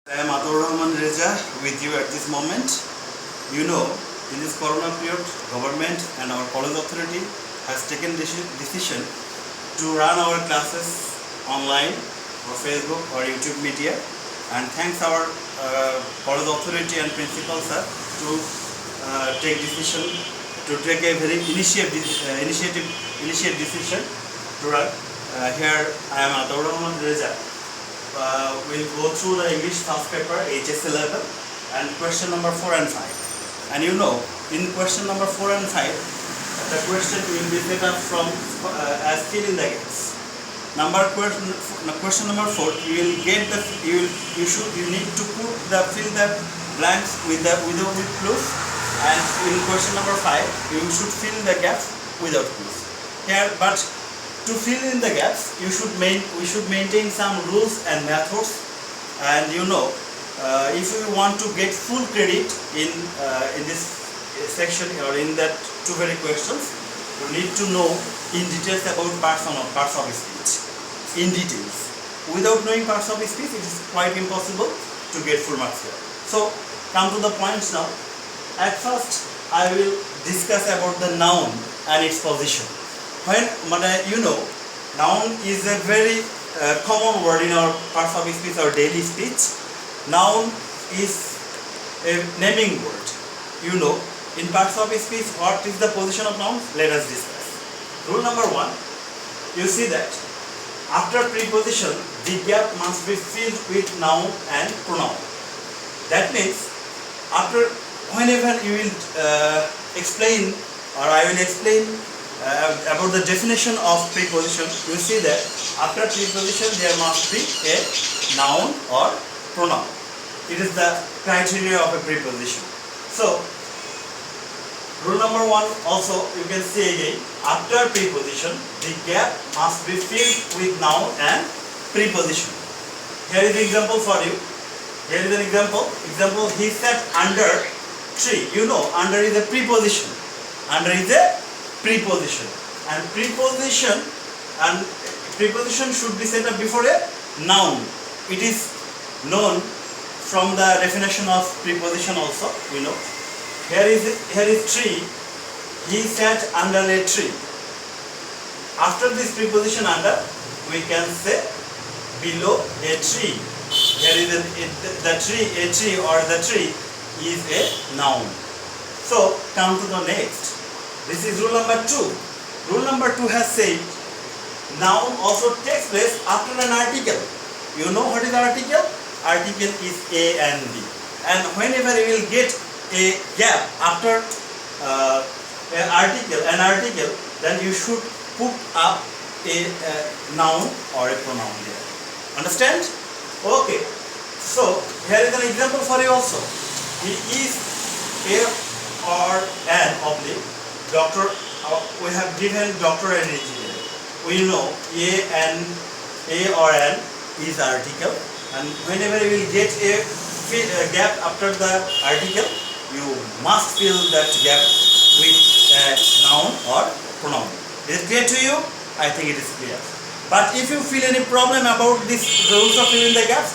I am Ataur Rahman Reza with you at this moment. You know, in this corona period, government and our college authority has taken decision to run our classes online or Facebook or YouTube media, and thanks our college authority and principal sir to take decision to take a very initiative decision to run. Here I am Ataur Rahman Reza. We'll go through the English first paper HSC level and question number 4 and 5. And you know, in question number 4 and 5, the question will be set up from as fill in the gaps. Question number 4, you will get the you need to fill the blanks without clues, and in question number 5, you should fill the gaps without clues. Here, but to fill in the gaps, we should maintain some rules and methods, and you know, if you want to get full credit in this section or in that two very questions, you need to know in details about parts of speech. In details. Without knowing parts of speech, it is quite impossible to get full marks here. So, come to the points now. At first, I will discuss about the noun and its position. You know, noun is a very common word in our parts of speech or daily speech. Noun is a naming word. You know, in parts of speech, what is the position of nouns? Let us discuss. Rule number 1, you see that after preposition, the gap must be filled with noun and pronoun. That means, whenever you will explain, or I will explain about the definition of preposition, you see that after preposition there must be a noun or pronoun. It is the criteria of a preposition. So, rule number 1 also you can see again, after preposition the gap must be filled with noun and preposition. Here is the example for you. Here is an example. Example, he sat under tree. You know, under is a preposition. Under is a preposition. And preposition should be set up before a noun. It is known from the definition of preposition also, you know. Here is tree. He sat under a tree. After this preposition under, we can say below a tree. Here is a tree or the tree is a noun. So come to the next. This is rule number 2. Rule number 2 has said noun also takes place after an article. You know what is article? Article is A and B. And whenever you will get a gap after an article, then you should put up a noun or a pronoun there. Understand? Okay. So here is an example for you also. He is a or an oblique doctor. We have given doctor and engineer. We know a or an is article, and whenever you will get a gap after the article, you must fill that gap with a noun or pronoun. Is it clear to you? I think it is clear. But if you feel any problem about this rules of filling the gaps,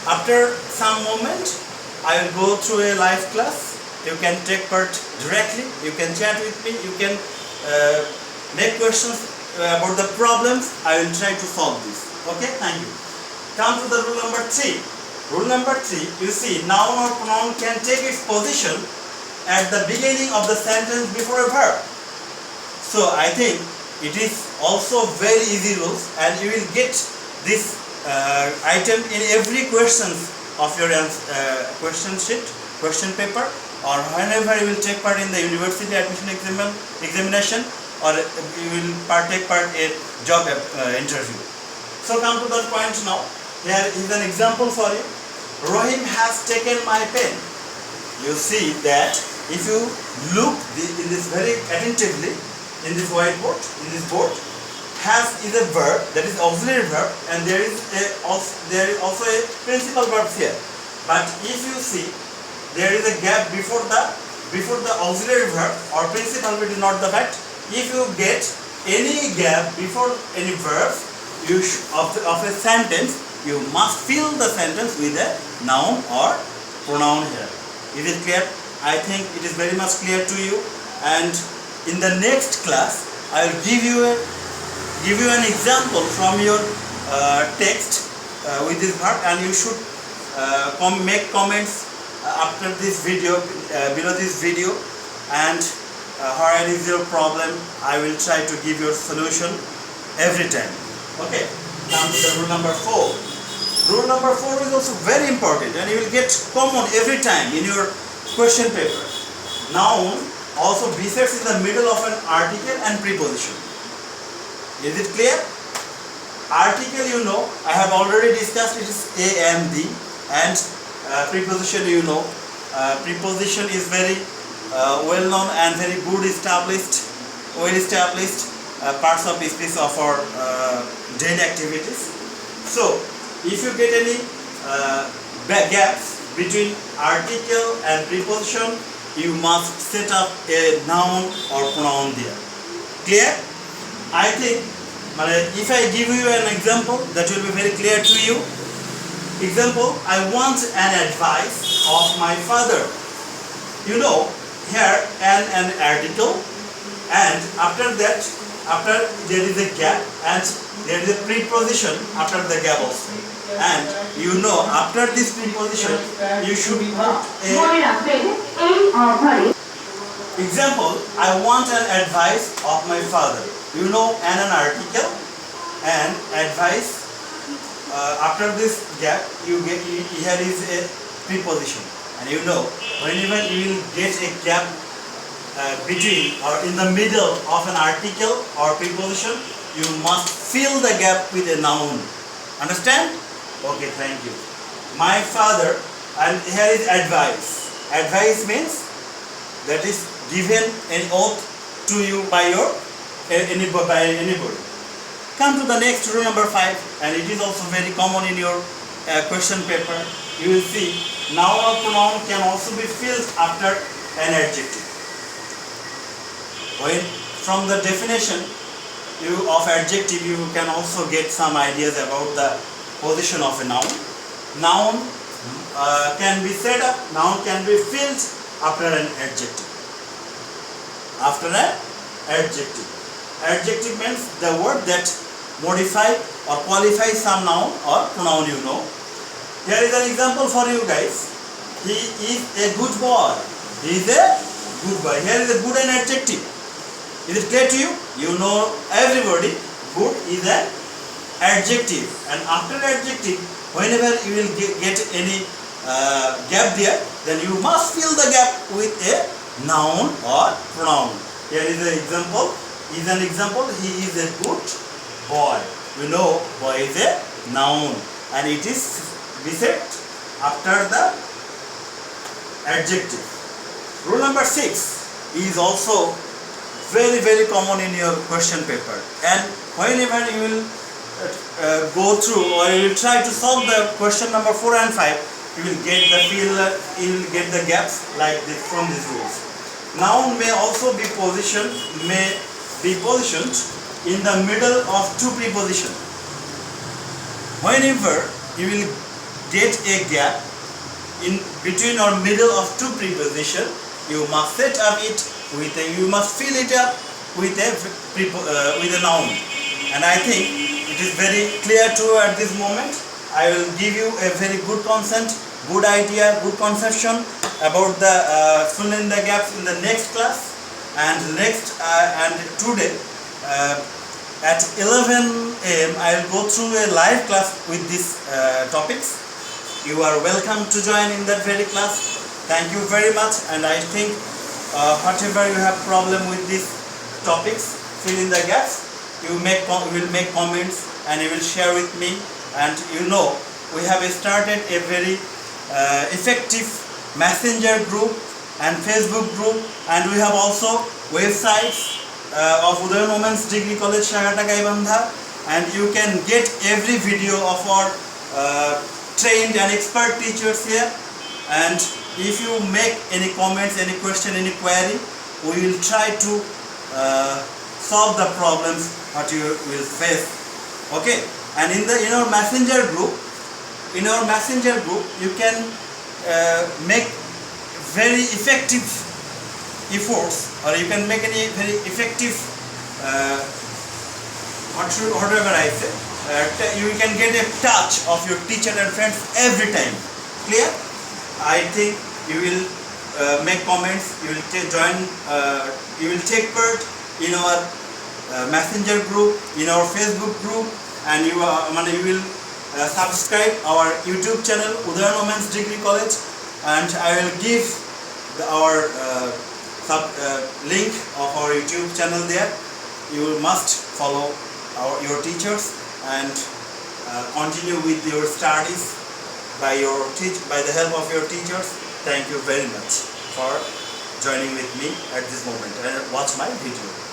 after some moment, I will go through a live class. You can take part directly. You can chat with me. You can make questions about the problems. I will try to solve this. Okay? Thank you. Come to the rule number 3. Rule number 3, you see, noun or pronoun can take its position at the beginning of the sentence before a verb. So I think it is also very easy rules, and you will get this item in every question of your question sheet, question paper, or whenever you will take part in the university admission examination, or you will take part in job interview. So come to that point now. Here is an example for you. Rohim has taken my pen. You see that if you look in this very attentively in this whiteboard, in this board, has is a verb, that is auxiliary verb, and there is also a principal verb here. But if you see, there is a gap before the auxiliary verb or principal verb is not the fact. If you get any gap before any verb of a sentence, you must fill the sentence with a noun or pronoun here. Is it clear? I think it is very much clear to you. And in the next class, I will give you an example from your text with this verb, and you should make comments after this video, below this video, and where is your problem, I will try to give you a solution every time. Okay, now to the rule number 4. Rule number 4 is also very important, and you will get common every time in your question paper. Noun also besides in the middle of an article and preposition. Is it clear? Article, you know, I have already discussed, it is a and the, and preposition, you know, preposition is very well known and very well established parts of speech of our daily activities. So if you get any gaps between article and preposition, you must set up a noun or pronoun there. Clear? I think if I give you an example, that will be very clear to you. Example, I want an advice of my father. You know, here an article, and after that, after there is a gap, and there is a preposition after the gap also. And you know, after this preposition, you should put a example, I want an advice of my father. You know, an article and advice. After this gap, you get here is a preposition, and you know, whenever you will get a gap between or in the middle of an article or preposition, you must fill the gap with a noun. Understand? Okay, thank you. My father, and here is advice. Advice means that is given an oath to you by anybody. Come to the next rule number 5, and it is also very common in your question paper. You will see noun or pronoun can also be filled after an adjective. When from the definition of adjective, you can also get some ideas about the position of a noun. Noun can be set up, noun can be filled after an adjective. After an adjective. Adjective means the word that modify or qualify some noun or pronoun, you know. Here is an example for you guys. He is a good boy. He is a good boy. Here is a good an adjective. Is it clear to you? You know, everybody, good is an adjective. And after adjective, whenever you will get any gap there, then you must fill the gap with a noun or pronoun. Here is an example. He is a good boy. You know, boy is a noun, and it is beset after the adjective. Rule number 6 is also very common in your question paper, and whenever you will go through or you will try to solve the question number 4 and 5, you will get the gaps like this from these rules. Noun may also be positioned in the middle of two prepositions. Whenever you will get a gap in between or middle of two prepositions, you must set up it with you must fill it up with a noun. And I think it is very clear to you at this moment. I will give you a very good concept, good idea, good conception about the fill in the gaps in the next class. And today at 11 AM I will go through a live class with these topics. You are welcome to join in that very class. Thank you very much, and I think whatever you have problem with these topics, fill in the gaps. You will make comments and you will share with me. And you know, we have started a very effective messenger group and Facebook group, and we have also websites of Udayan Women's Degree College Shagata Gaibandha, and you can get every video of our trained and expert teachers here. And if you make any comments, any question, any query, we will try to solve the problems that you will face. Okay, and in our messenger group in our messenger group you can make very effective efforts, or you can make any very effective whatever I say, you can get a touch of your teacher and friends every time. Clear? I think you will make comments, you will join, you will take part in our messenger group, in our Facebook group, and you will subscribe our YouTube channel Udayan Women's Degree College, and I will give our link of our YouTube channel there. You must follow your teachers and continue with your studies by the help of your teachers. Thank you very much for joining with me at this moment and watch my video.